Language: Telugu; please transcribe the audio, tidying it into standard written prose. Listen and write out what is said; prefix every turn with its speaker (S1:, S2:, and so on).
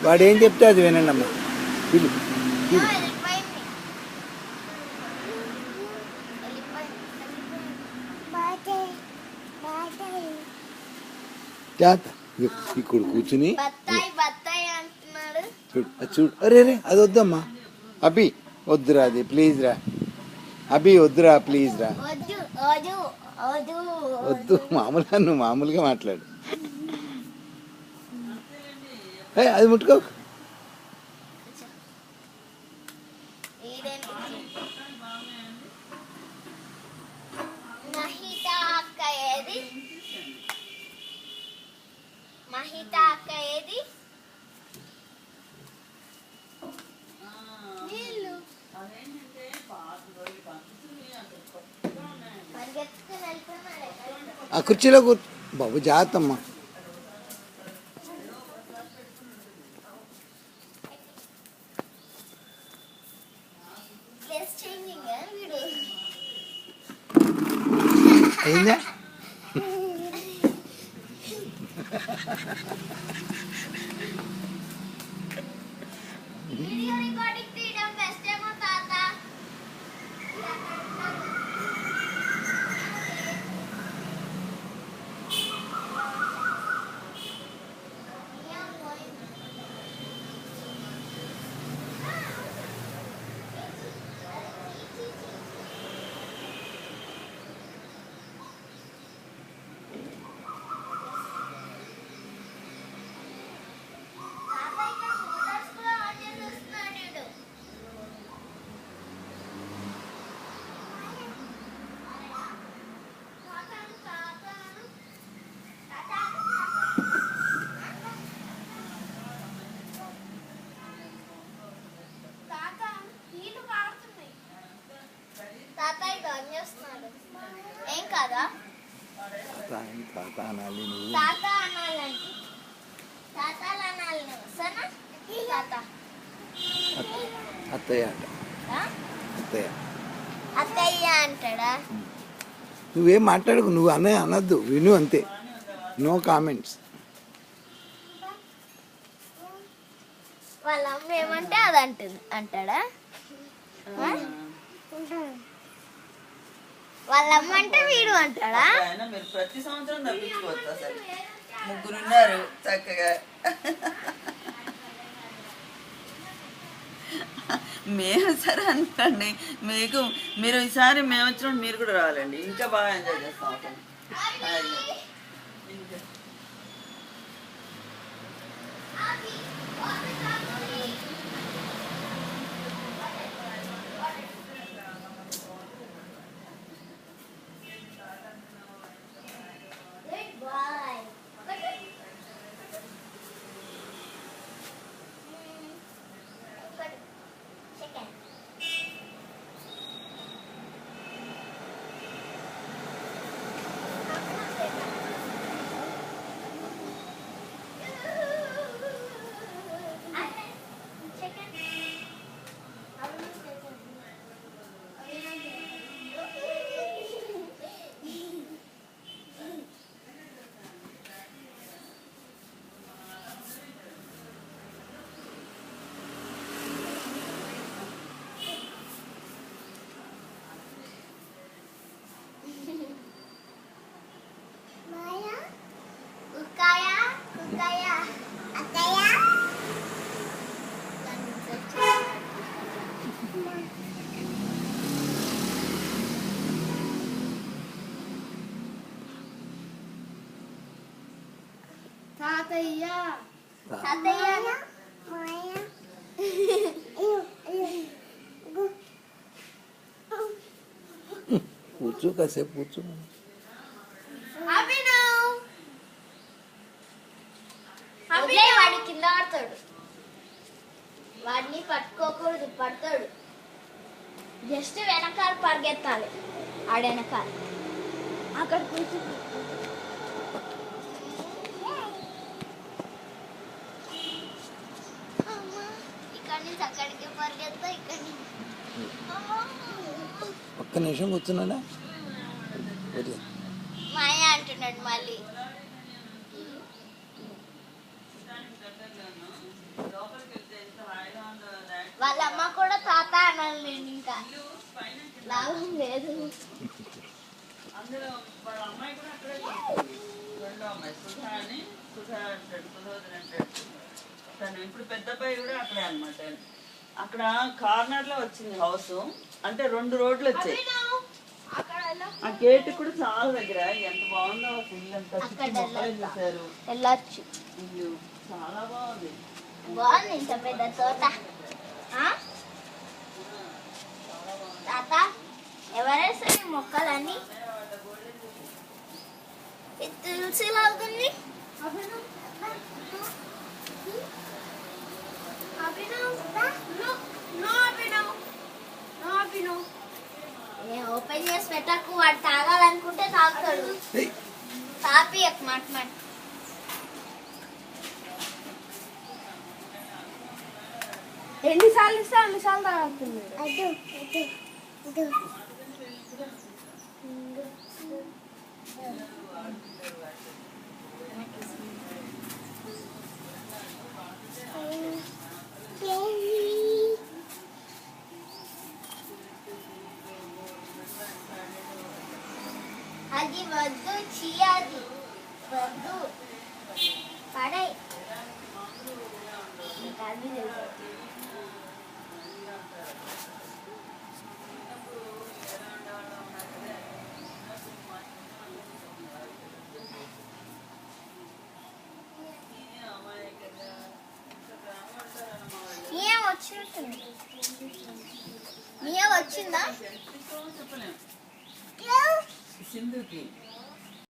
S1: వాడు ఏం చెప్తే అది వినండి అమ్మా. పిలు పిలు. ఇక్కడ కూర్చుని చూడు చూడు. అరే అరే అది వద్దమ్మా. అభి వద్దురా, అది ప్లీజ్ రా. అభి వద్దురా ప్లీజ్ రా. వద్దు, మామూలుగా నువ్వు మామూలుగా మాట్లాడు. అది ముట్టుకో. ఆ కుర్చీలో కూర్చో బాబు, జాగ్రత్తమ్మా. అయిందా? ఏం కాదా? తాత అనాలి నువ్వు. తాత అనాలంటే తాతలు అనాలి నువ్వు. సరేనా? తాత అత్తయ్య అంట. అత్తయ్య అత్తయ్య అంటాడా? నువ్వేం మాట్లాడకు, నువ్వు అనద్దు, విను అంతే. No comments.
S2: వాళ్ళ అమ్మ ఏమంటే అది అంటుంది అంటాడా? వాళ్ళ అమ్మ అంటే వీడు అంటాడా?
S3: మీరు ప్రతి సంవత్సరం తప్పించుకోవచ్చు. అసలు ముగ్గురు ఉన్నారు చక్కగా. మేము సరే అనుకోండి, మీరు ఈసారి మేము వచ్చినప్పుడు మీరు కూడా రావాలండి, ఇంకా బాగా ఎంజాయ్ చేస్తాం.
S2: తాతయ్య
S1: కూర్చో, కాసేపు కూర్చో.
S2: వాడి కింద ఆడతాడు, వాడిని పట్టుకోకూడదు, పడతాడు. జస్ట్ వెనకాల పరిగెత్తాలి, ఆడ వెనకాల అక్కడ కూర్చో. ఇక్కడి నుంచి అక్కడికి పరిగెత్తా, ఇక్కడి నుంచి
S1: ఒక్క నిమిషం కూర్చున్నాడా?
S2: మాయ అంటున్నాడు మళ్ళీ. వాళ్ళ అమ్మ కూడా తాత అనాలి నేను ఇంకా లాభం లేదు.
S3: అందులో వాళ్ళ అమ్మాయి కూడా అక్కడే చదువుతుంది. రెండో అమ్మాయి సుధా అని, సుధా అంటాడు, సుధోదరి అంటాడు తను. ఇప్పుడు పెద్ద అబ్బాయి కూడా అక్కడే అనమాట. అక్కడ కార్నర్ లో వచ్చింది హౌస్, అంటే 2 రోడ్లు వచ్చాయి. ఆ గేట్ కూడా చాలా దగ్గర. ఎంత బాగుందో ఇల్లు అంతా, చుట్టూ మొక్కలు చూసారు.
S2: వెళ్ళొచ్చు.
S3: ఇల్లు చాలా బాగుంది.
S2: బాగుంది ఇంత పెద్ద తోట. తాత ఎవరేస్తారు ఈ మొక్కలన్నీ? తులసి లాగుంది. ఓపెన్ చేసి పెట్టకు, వాడు తాగాలనుకుంటే తాగుతాడు. తాపి మాట మాట.
S4: ఎన్నిసార్లు ఇస్తే అన్నిసార్లు తాగుతుంది.
S2: అది వద్దు, చీయాది వద్దు, పడై. ఏం వచ్చినట్టుంది? ఏం వచ్చిందా?
S3: సింధుకి